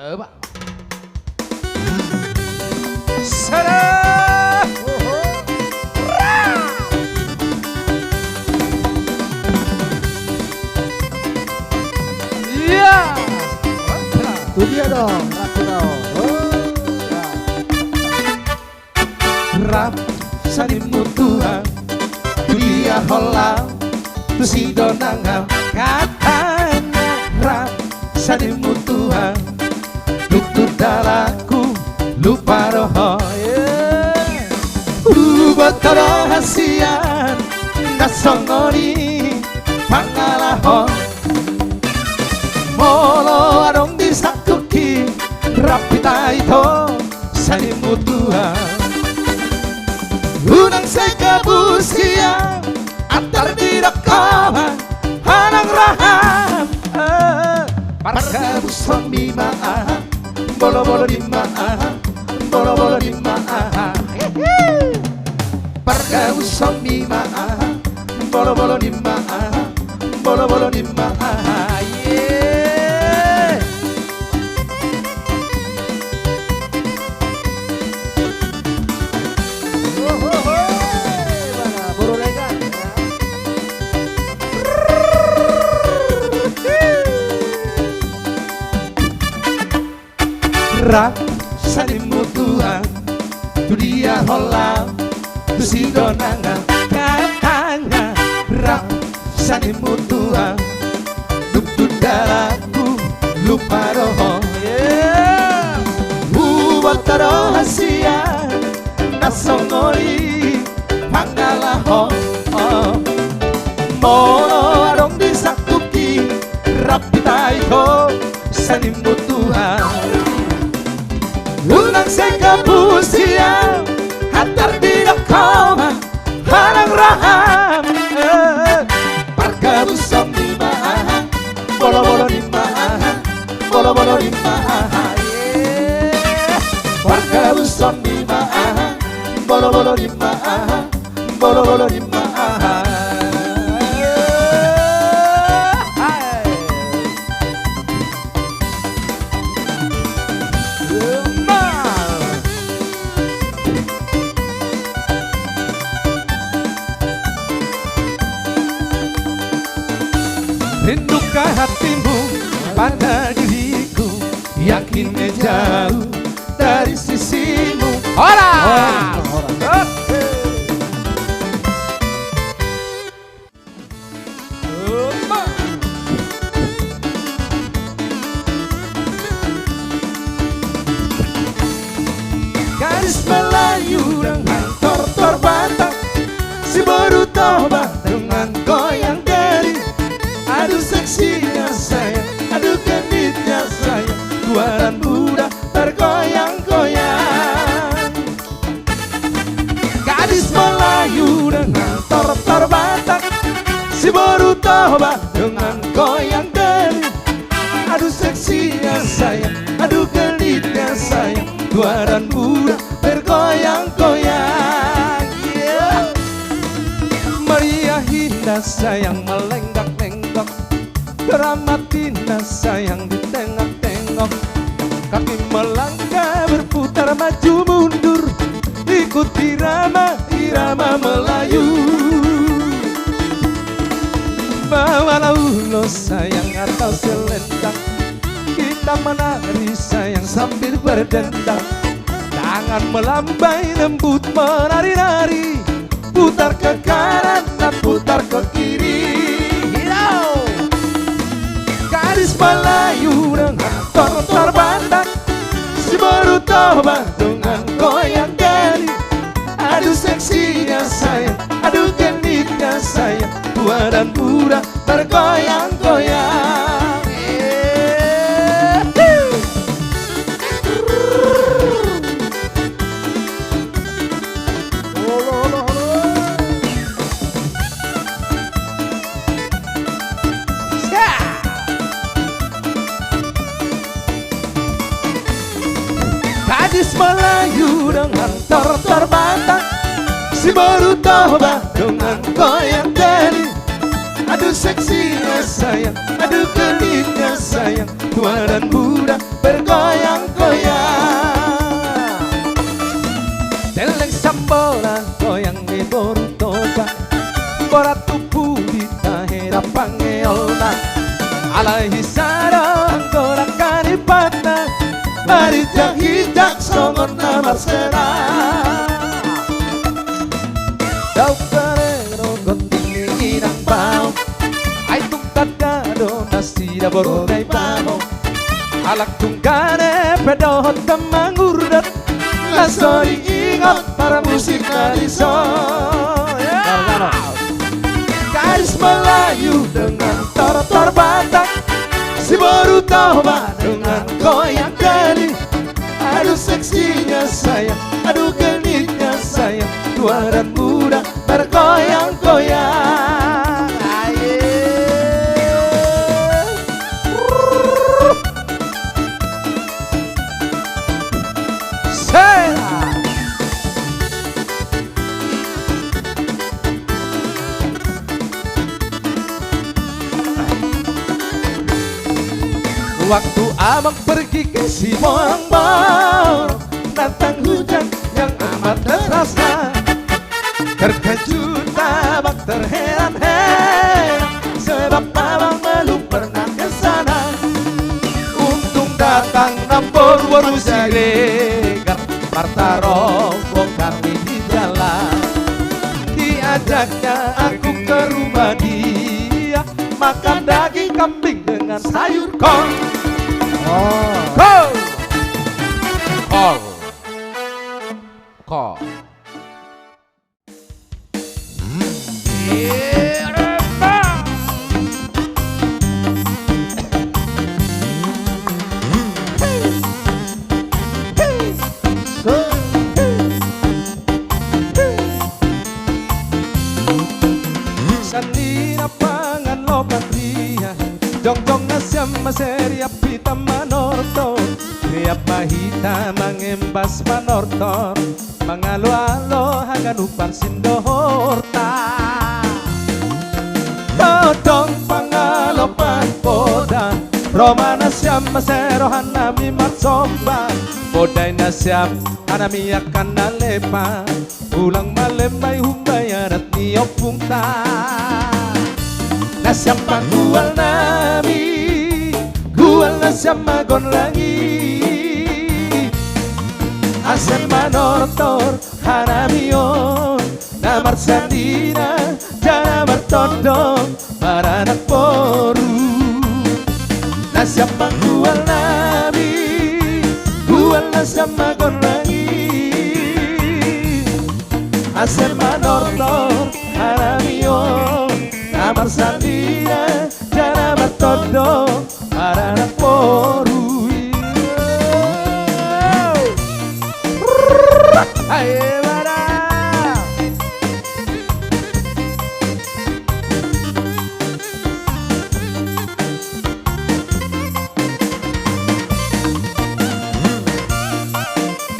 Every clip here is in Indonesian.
Pak. Sada. Iya. Itu dia dong, aku tahu. Rap sanimu Tuhan, dunia holang, tu si donangam katanya rap sanimu Tuhan, lutut dalaku lupa roho. Bata rahasian nasongoni pangalahon molo adong disakuki rapita itu sanimu Tuhan. Unang say kabusian antar dirakaman hanang raham parkabusong mimaan bolo-bolo dimaan bolo-bolo dimaan parkabusong mimaan bolo-bolo dimaan bolo-bolo dimaan. Rap sanimu Tuhan, tu dia holang, tu si donangan katanya rap sanimu Tuhan, tu dalaku lupa roho. Buat rahasian nasongori pangalaho mono arong disakuki rapita itu sanimu Tuhan. Unang say kabusian hatar dinakoma harang raham parkabusong dimaan bolo-bolo dimaan bolo-bolo dimaan parkabusong dimaan bolo-bolo dimaan bolo-bolo dimaan. Rindukah hatimu pada diriku, yakinnya jauh dari sisimu. Ora! Garis Melayu dengan tor-tor Batak, si baru tobat dengan goyang jari. Aduh seksinya sayang, aduh genitnya sayang, tuaran muda tergoyang-goyang. Gadis Melayu dengan tor-tor Batak, si baru tobat dengan goyang jari. Aduh seksinya sayang, aduh genitnya sayang, tuaran muda tergoyang-goyang. Maria Hinda sayang melenggak-lenggok, Dramatina sayang ditengok-tengok, kaki melangkah berputar maju mundur, ikut irama Melayu. Bawalah ulo sayang atau selendang, kita menari sayang sambil berdendang. Tangan melambai lembut menari-nari, putar ke kanan dan putar ke kiri. Gadis Melayu dengan tor-tor Batak, si baru tobat dengan goyang jari. Aduh seksinya sayang, aduh genitnya sayang, tua dan muda bergoyang-goyang. Gadis Melayu dengan tor-tor Batak, si baru tobat dengan goyang jari. Aduh seksinya sayang, aduh genitnya sayang, tua dan muda bergoyang. Marsena Đau cơ rô còn tình nghi nang bao Ai tung tất cả đồ nasi đã boro nay bao Alak tungkane pedot kemangurdat Laso diingat para musik tradisional Gadis Melayu dengan tor-tor Batak Si baru toba dengan goyang geli Aduh seksinya sayang, aduh genitnya sayang Tua dan muda bergoyang-goyang Waktu abang pergi ke Sibolong Datang hujan yang amat terasa Terkejut abang terheran-heran Sebab abang belum pernah ke sana Untung datang nampur waru siregar Partaro kami di jalan Diajaknya aku ke rumah dia Makan daging kambing dengan sayur kol Kol Kol Kol Sanina pangan lo patria Jong-jong na siyam maseria pita manorto Tiap mahita mangembas manortor Mangalo-alo hagan upar sindohorta Todong pangalopan poda Roma na siyam masero hanami matsomba Poday na siyam hanami akan nalepa Ulang malembay humbayan at niyopungta Nasyam panggual nami Gual nasyam magon langi Asem manortor hanamion Namar sandina jana bertodong Baranak poru Nasyam panggual nami Gual nasyam magon langi Asem manortor hanamion Namar sandina jana bertodong Baranak poru Aye bara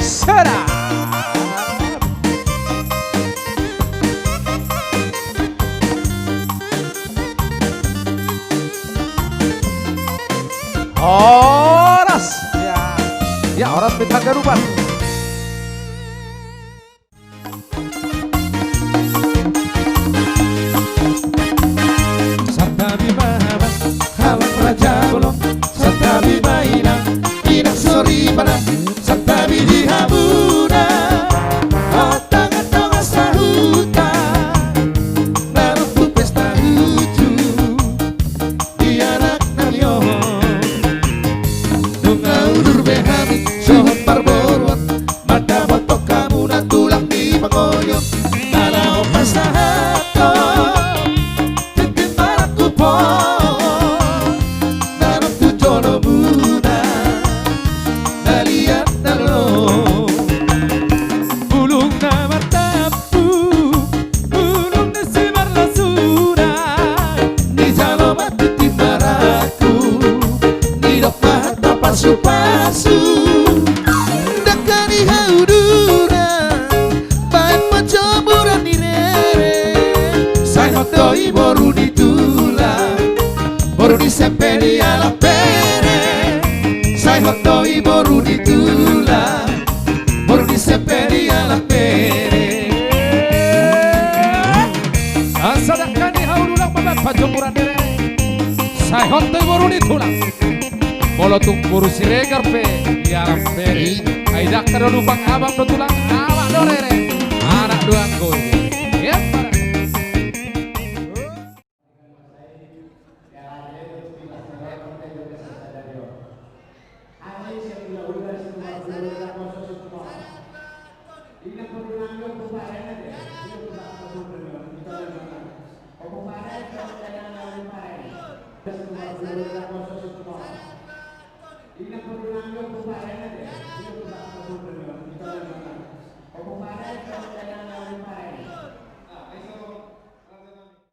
Sera Oras ya oras minta garuban Satabi mahabat halang raja bolong Satabi mainang inang sori pada Satabi di habuna Atang-atang asahuta Narupu pesta huju Di anak nalion Dungaulur behami sohon parborot Mada botok kamu na tulang di pangoyong Nalao pasahato Titin baratku po Nanok tu jono muna Naliat nalo Bulung na martapu Bulung na si marlasura Ni jalo matuti maraku Ni dok mahat na pasu-pasu Dakani haudura Baik macoburan ni rere Say hotoi boru ditulang Boru disemperi ala pere Say hotoi boru ditulang Boru disemperi ala pere Asadakani haudulang babat pacoburan ni rere Say hotoi boru ditulang Bolotung boru siregar pe di alam pere Aidak terlupang abang do tulang awak do rere. Anak doang go. Ya. Ini